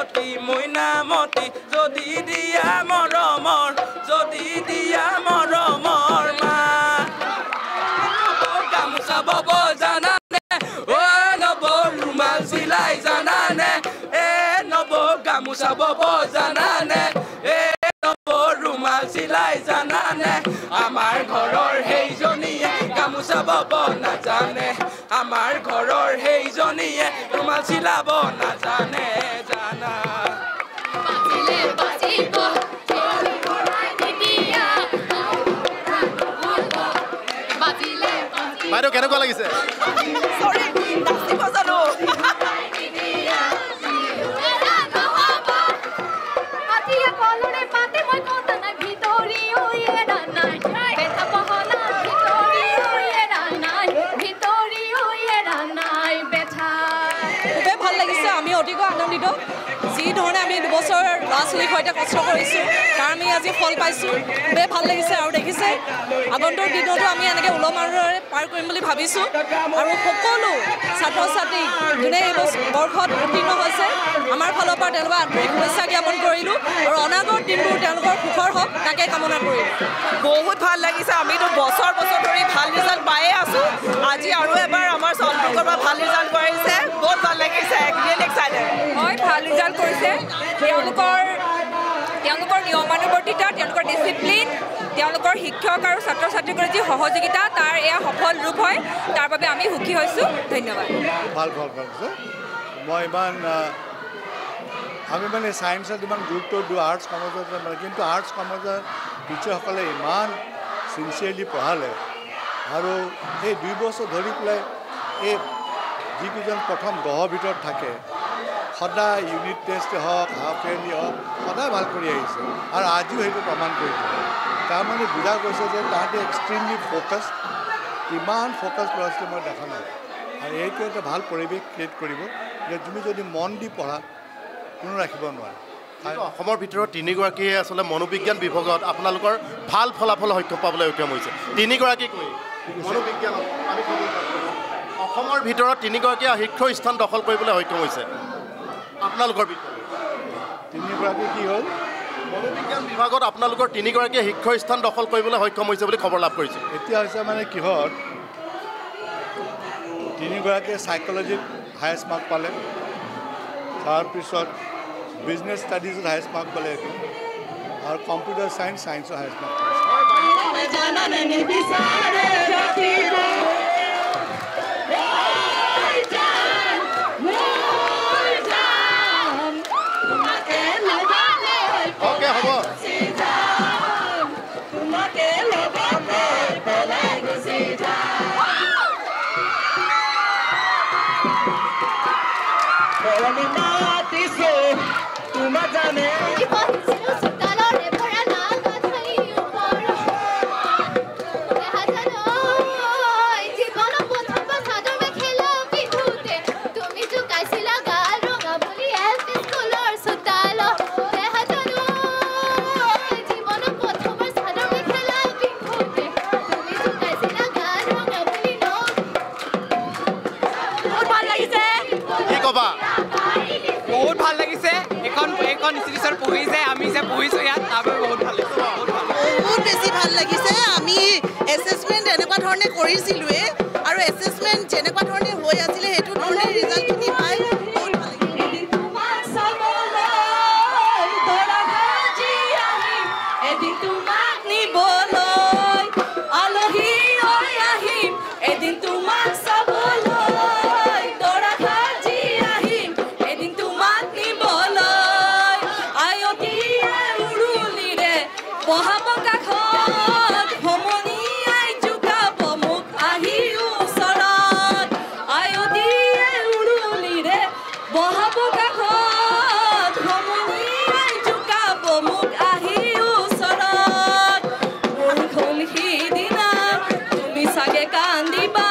সতী মইনামতি যদি দিয়া মৰমৰ মা গামোচা বব জানানে ও নব ৰুমাল চিলাই জানানে এ নব গামোচা বব জানানে এ নব ৰুমাল চিলাই জানানে আমাৰ ঘৰৰ সেইজনীয়ে গামোচা বব নাজানে আমাৰ ঘৰৰ সেইজনীয়ে ৰুমাল চিলাব নাজানে জানা বাইদেউ কেনেকুৱা লাগিছে আমি অতিকৈ আনন্দিত যি ধৰণে আমি দুবছৰ ল'ৰা ছোৱালীৰ সৈতে কষ্ট কৰিছোঁ তাৰ আমি আজি ফল পাইছোঁ খুবেই ভাল লাগিছে আৰু দেখিছে আগন্তুক দিনতো আমি এনেকৈ উলহ মালহেৰে পাৰ কৰিম বুলি ভাবিছোঁ আৰু সকলো ছাত্ৰ ছাত্ৰী যোনে এই বৰ্ষত উত্তীৰ্ণ হৈছে আমাৰ ফালৰ পৰা তেওঁলোকৰ আন্তৰিক শুভেচ্ছা জ্ঞাপন কৰিলোঁ আৰু অনাগত দিনবোৰ তেওঁলোকৰ সুখৰ হওক তাকে কামনা কৰিলোঁ বহুত ভাল লাগিছে আমিতো বছৰ ধৰি ভাল ৰিজাল্ট পায়ে আছোঁ আজি আৰু এবাৰ আমাৰ চন্দ্ৰপুৰৰ পৰা ভাল ৰিজাল্ট কৰিছে বহুত ভাল লাগিছে হয় ভাল ৰিজাল্ট কৰিছে তেওঁলোকৰ নিয়মানুৱৰ্তিতা তেওঁলোকৰ ডিচিপ্লিন তেওঁলোকৰ শিক্ষক আৰু ছাত্ৰ ছাত্ৰীৰ যি সহযোগিতা তাৰ এয়া সফল ৰূপ হয় তাৰ বাবে আমি সুখী হৈছোঁ ধন্যবাদ ভাল মই ইমান আমি মানে ছায়েন্সত ইমান গুৰুত্ব দিওঁ আৰ্টছ কমাৰ্চত কিন্তু আৰ্টছ কমাৰ্চৰ টিচাৰসকলে ইমান চিনচিয়াৰলি পঢ়ালে আৰু এই 2 বছৰ ধৰি পেলাই এই যিকেইজন প্ৰথম 10ৰ ভিতৰত থাকে সদায় ইউনিট টেষ্ট হওক হাফ ইয়াৰলি হওক সদায় ভাল কৰি আহিছে আৰু আজিও সেইটো প্ৰমাণ কৰি দিলে তাৰমানে বুজা গৈছে যে তাহাঁতে এক্সট্ৰিমলি ফ'কাছ ইমান ফ'কাছ ল'ৰা ছোৱালী মই দেখা নাই আৰু এইটো এটা ভাল পৰিৱেশ ক্ৰিয়েট কৰিব যে তুমি যদি মন দি পঢ়া কোনো ৰাখিব নোৱাৰে অসমৰ ভিতৰত 3গৰাকীয়ে আচলতে মনোবিজ্ঞান বিভাগত আপোনালোকৰ ভাল ফলাফল সক্ষম পাবলৈ সক্ষম হৈছে 3গৰাকী কৈ মনোবিজ্ঞানত আমি অসমৰ ভিতৰত 3গৰাকীয়ে শীৰ্ষস্থান দখল কৰিবলৈ সক্ষম হৈছে আপোনালোকৰ ভিতৰত 3গৰাকী কি হ'ল মনোবিজ্ঞান বিভাগত আপোনালোকৰ 3গৰাকীয়ে শীৰ্ষস্থান দখল কৰিবলৈ সক্ষম হৈছে বুলি খবৰ লাভ কৰিছে এতিয়া হৈছে মানে কিহত 3গৰাকীয়ে সাইকোলজিত হায়েষ্ট মাৰ্ক পালে তাৰপিছত বিজনেছ ষ্টাডিজত হায়েষ্ট মাৰ্ক পালে আৰু কম্পিউটাৰ ছায়েন্সৰ হায়েষ্ট মাৰ্ক বহুত বেছি ভাল লাগিছে আমি এছেছমেণ্ট এনেকুৱা ধৰণে কৰিছিলোঁৱে আৰু এছেছমেণ্ট যেনেকুৱা ধৰণে হৈ আছিলে সেইটো ধৰণে ৰিজাল্টখিনি পাই বহুত ভাল Sidiba,